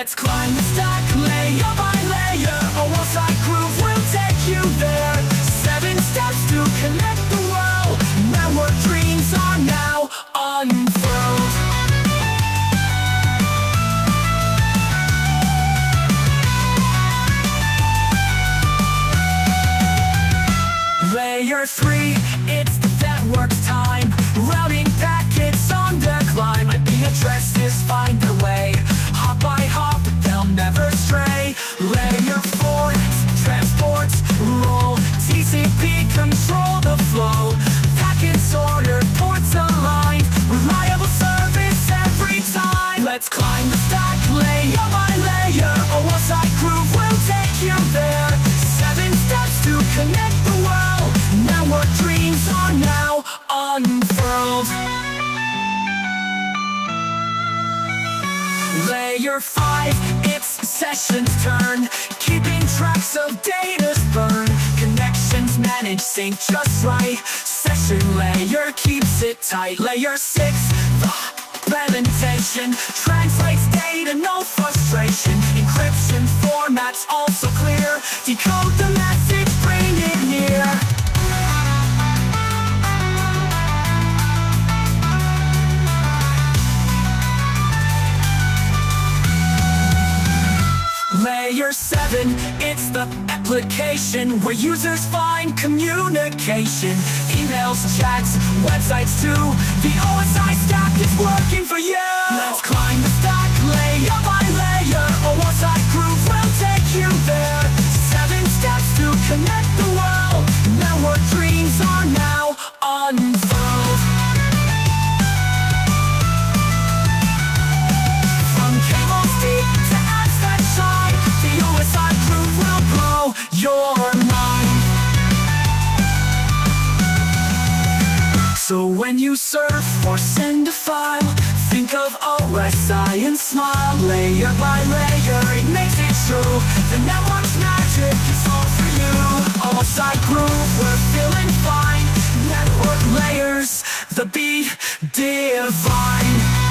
Let's climb the stack layer by layer. OSI groove will take you there. 7 steps to connect the world. Network dreams are now unfurled. Layer 3, it's the network's time. Routing packets on the climb. Being addressed is find their way. Hop by hop, they'll never stray. Layer 4, transports roll. TCP control the flow. Packets ordered, ports aligned. Reliable service every time. Let's climb the stack layer by layer. OSI groove will take you there. 7 steps to connect the world. Network dreams are now unfurled. Layer 5, it's session's turn. Keeping tracks of data's burn. Connections managed, sync just right. Session layer keeps it tight. Layer 6, the implementation. Translates data, no frustration. Encryption formats also clear. Decode the message, bring it near. Layer 7, it's the application where users find communication. Emails, chats, websites too. The OSI stack is working for you. Let's climb the stack layer by layer. OSI groove will take you there. 7 steps to connect the world. Network dreams are now unfurled. From cables deep to apps that shine, the OSI groove will blow your mind. So when you surf or send a file, think of OSI and smile. Layer by layer, it makes it true. The network's magic is all for you. OSI groove, we're feeling fine. Network layers, the beat divine.